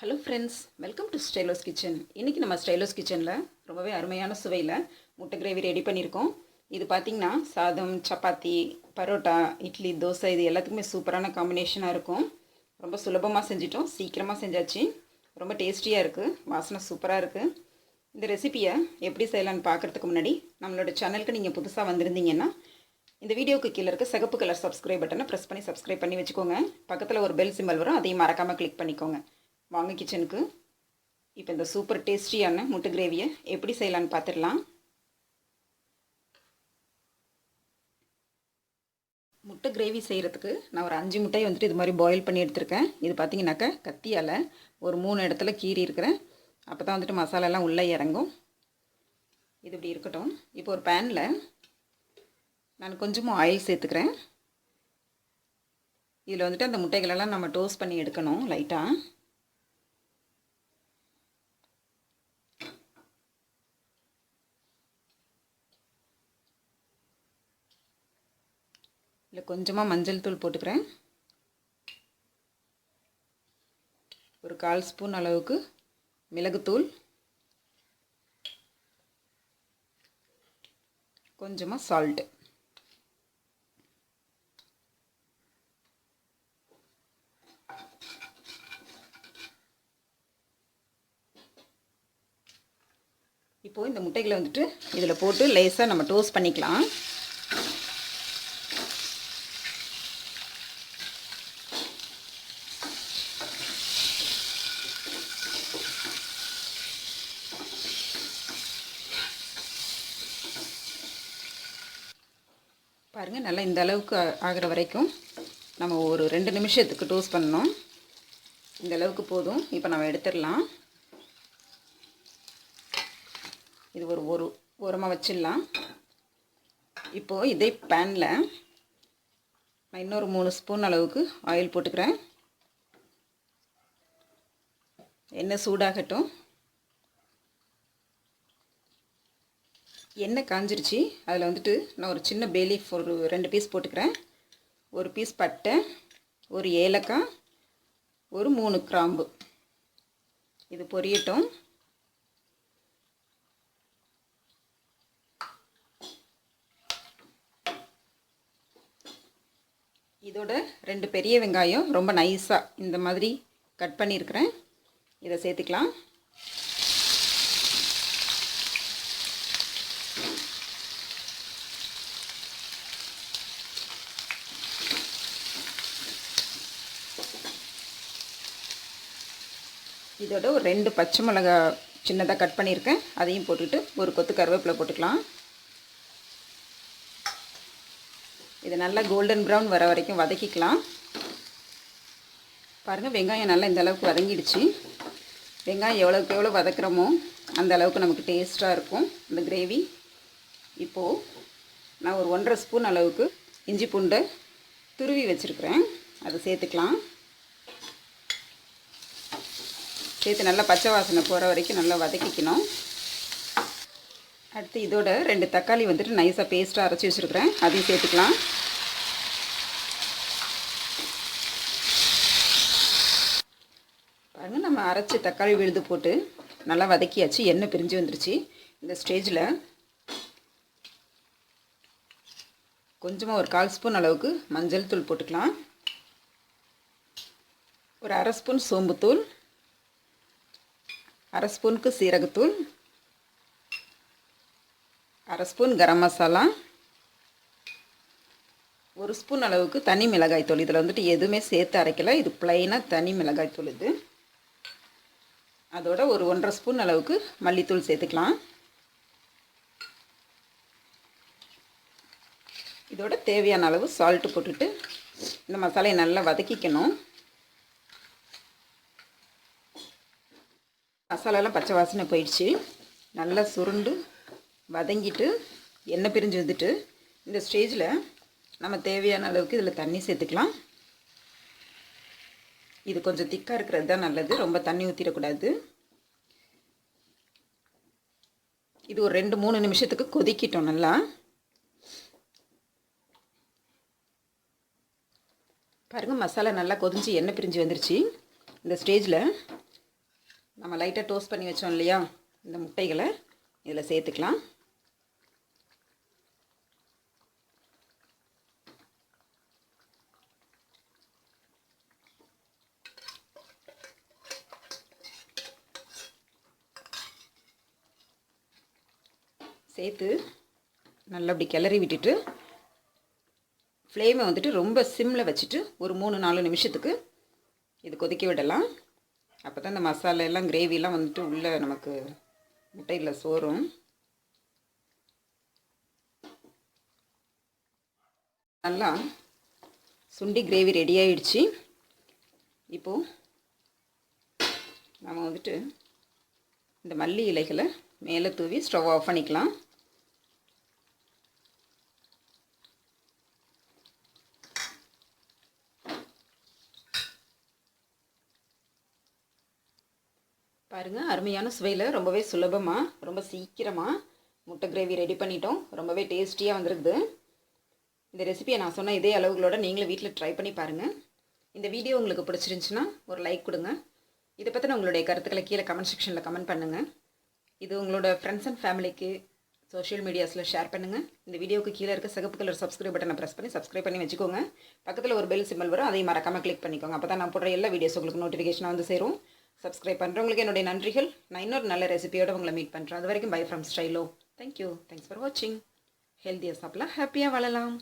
Hello friends, welcome to Stylo's kitchen. இன்றைக்கி நம்ம ஸ்டைலோஸ் கிச்சனில் ரொம்பவே அருமையான சுவையில் முட்டை கிரேவி ரெடி பண்ணியிருக்கோம். இது பார்த்திங்கன்னா சாதம், சப்பாத்தி, பரோட்டா, இட்லி, தோசை இது எல்லாத்துக்குமே சூப்பரான காம்பினேஷனாக இருக்கும். ரொம்ப சுலபமாக செஞ்சிட்டோம், சீக்கிரமாக செஞ்சாச்சு. ரொம்ப டேஸ்டியாக இருக்குது, வாசனை சூப்பராக இருக்குது. இந்த ரெசிப்பியை எப்படி செய்யலான்னு பார்க்குறதுக்கு முன்னாடி நம்மளோட சேனலுக்கு நீங்கள் புதுசாக வந்திருந்தீங்கன்னா இந்த வீடியோவுக்கு கீழே இருக்க சிகப்பு கலர் சப்ஸ்கிரைப் பட்டனை ப்ரெஸ் பண்ணி சப்ஸ்கிரைப் பண்ணி வச்சுக்கோங்க. பக்கத்தில் ஒரு பெல் சிம்பல் வரும், அதையும் மறக்காமல் கிளிக் பண்ணிக்கோங்க. வாங்க கிச்சனுக்கு. இப்போ இந்த சூப்பர் டேஸ்டியான முட்டை கிரேவியை எப்படி செய்யலான்னு பார்த்துடலாம். முட்டை கிரேவி செய்கிறதுக்கு நான் ஒரு 5 முட்டையை இது மாதிரி பாயில் பண்ணி எடுத்திருக்கேன். இது பார்த்திங்கனாக்கா கத்தியால் ஒரு 3 இடத்துல கீறி இருக்கிறேன். அப்போ தான் மசாலாலாம் உள்ளே இறங்கும். இது இப்படி இருக்கட்டும். இப்போ ஒரு பேனில் நான் கொஞ்சமாக ஆயில் சேர்த்துக்கிறேன். இதில் அந்த முட்டைகளெல்லாம் நம்ம டோஸ்ட் பண்ணி எடுக்கணும் லைட்டாக. இல்லை கொஞ்சமாக மஞ்சள் தூள் போட்டுக்கிறேன். ஒரு 1/4 ஸ்பூன் அளவுக்கு மிளகுத்தூள், கொஞ்சமாக சால்ட்டு. இப்போது இந்த முட்டைகளை இதில் போட்டு லேசாக நம்ம டோஸ்ட் பண்ணிக்கலாம். பாருங்கள், நல்லா இந்த அளவுக்கு ஆகிற வரைக்கும் நம்ம ஒரு 2 நிமிஷத்துக்கு டோஸ்ட் பண்ணணும். இந்த அளவுக்கு போதும். இப்போ நம்ம எடுத்துடலாம். இது ஒரு ஓரமாக வச்சிடலாம். இப்போது இதே பேனில் நான் இன்னொரு 3 ஸ்பூன் அளவுக்கு ஆயில் போட்டுக்கிறேன். எண்ணெய் சூடாகட்டும். எண்ணெய் காஞ்சிருச்சு. அதில் நான் ஒரு சின்ன பேலீஃப் ஒரு 2 பீஸ் போட்டுக்கிறேன். ஒரு பீஸ் பட்டை, ஒரு ஏலக்காய், ஒரு 3 கிராம்பு. இது பொரியட்டும். இதோட 2 பெரிய வெங்காயம் ரொம்ப நைஸாக இந்த மாதிரி கட் பண்ணியிருக்கிறேன். இதை சேர்த்துக்கலாம். இதோட ஒரு 2 பச்சை மிளகா சின்னதாக கட் பண்ணியிருக்கேன். அதையும் போட்டுட்டு ஒரு கொத்து கருவேப்பிலை போட்டுக்கலாம். இது நல்லா கோல்டன் ப்ரௌன் வர வரைக்கும் வதக்கிக்கலாம். பாருங்கள், வெங்காயம் நல்லா இந்த அளவுக்கு வதங்கிடுச்சு. வெங்காயம் எவ்வளோக்கு எவ்வளோ வதக்குறோமோ அந்த அளவுக்கு நமக்கு டேஸ்ட்டாக இருக்கும் இந்த கிரேவி. இப்போது நான் ஒரு 1.5 ஸ்பூன் அளவுக்கு இஞ்சி பூண்டை துருவி வச்சுருக்கிறேன். அதை சேர்த்துக்கலாம். சேர்த்து நல்லா பச்சை வாசனை போகிற வரைக்கும் நல்லா வதக்கிக்கணும். அடுத்து இதோட 2 தக்காளி நைஸாக பேஸ்ட்டாக அரைச்சி வச்சுருக்கிறேன். அதையும் சேர்த்துக்கலாம். பாருங்கள், நம்ம அரைச்சி தக்காளி விழுது போட்டு நல்லா வதக்கியாச்சு. எண்ணெய் பிரிஞ்சு வந்துருச்சு. இந்த ஸ்டேஜில் கொஞ்சமாக ஒரு 1/4 ஸ்பூன் அளவுக்கு மஞ்சள் தூள் போட்டுக்கலாம். ஒரு 1/2 ஸ்பூன் சோம்புத்தூள், 1/2 ஸ்பூனுக்கு சீரகத்தூள், 1/2 ஸ்பூன் கரம் மசாலா, 1 ஸ்பூன் அளவுக்கு தனி மிளகாய்த்தூள். இதில் எதுவுமே சேர்த்து அரைக்கல, இது ப்ளைனாக தனி மிளகாய்த்தூள் இது. அதோட ஒரு 1.5 ஸ்பூன் அளவுக்கு மல்லித்தூள் சேர்த்துக்கலாம். இதோட தேவையான அளவு சால்ட்டு போட்டுட்டு இந்த மசாலையை நல்லா வதக்கிக்கணும். மசாலாலாம் பச்சை வாசனை போயிடுச்சு. நல்லா சுருண்டு வதங்கிட்டு எண்ணெய் பிரிஞ்சு வந்துட்டு இந்த ஸ்டேஜில் நம்ம தேவையான அளவுக்கு இதில் தண்ணி சேர்த்துக்கலாம். இது கொஞ்சம் திக்காக இருக்கிறது தான் நல்லது, ரொம்ப தண்ணி ஊற்றிடக்கூடாது. இது ஒரு 2-3 நிமிஷத்துக்கு கொதிக்கிட்டோம் நல்லா. பாருங்கள், மசாலா நல்லா கொதிஞ்சு எண்ணெய் பிரிஞ்சு வந்துருச்சு. இந்த ஸ்டேஜில் நம்ம லைட்டாக டோஸ்ட் பண்ணி வச்சோம் இல்லையா, இந்த முட்டைகளை இதில் சேர்த்துக்கலாம். சேர்த்து நல்லா அப்படி கிளறி விட்டுட்டு ஃப்ளேமை வந்துட்டு ரொம்ப சிம்மில் வச்சுட்டு ஒரு 3-4 நிமிஷத்துக்கு இது கொதிக்க விடலாம். அப்போ தான் இந்த மசாலா எல்லாம் கிரேவிலாம் வந்துட்டு உள்ளே நமக்கு முட்டையில் சோறும். நல்லா சுண்டி கிரேவி ரெடி ஆகிடுச்சு. இப்போது நம்ம வந்துட்டு இந்த மல்லி இலைகளை மேலே தூவி ஸ்டவ் ஆஃப் பண்ணிக்கலாம். பாருங்கள், அருமையான சுவையில் ரொம்பவே சுலபமாக ரொம்ப சீக்கிரமாக முட்டை கிரேவி ரெடி பண்ணிட்டோம். ரொம்பவே டேஸ்டியாக வந்துருக்குது. இந்த ரெசிபியை நான் சொன்ன இதே அளவுகளோட நீங்களும் வீட்டில் ட்ரை பண்ணி பாருங்கள். இந்த வீடியோ உங்களுக்கு பிடிச்சிருந்துச்சுன்னா ஒரு லைக் கொடுங்க. இதை பற்றின உங்களுடைய கருத்துக்களை கீழே கமெண்ட் செக்ஷனில் கமெண்ட் பண்ணுங்கள். இது உங்களோட ஃப்ரெண்ட்ஸ் அண்ட் ஃபேமிலிக்கு சோஷியல் மீடியாஸில் ஷேர் பண்ணுங்கள். இந்த வீடியோவுக்கு கீழே இருக்க சிகப்பு கலர் சப்ஸ்கிரைப் பட்டனை ப்ரெஸ் பண்ணி சப்ஸ்கிரைப் பண்ணி வச்சுக்கோங்க. பக்கத்தில் ஒரு பெல் சிம்பிள் வரும், அதையும் மறக்காமல் கிளிக் பண்ணிக்கோங்க. அப்போ தான் நான் போடுற எல்லா வீடியோஸ் உங்களுக்கு நோட்டிஃபிகேஷனாக வந்து சேரும். சப்ஸ்கிரைப் பண்ணுறவங்களுக்கு என்னுடைய நன்றிகள். நான் இன்னொரு நல்ல ரெசிபியோடு உங்களை மீட் பண்ணுறேன். அது வரைக்கும் bye from Stylo. Thank you. Thanks for வாட்சிங். ஹெல்த்தியாக சாப்பிடலாம், ஹாப்பியாக வாழலாம்.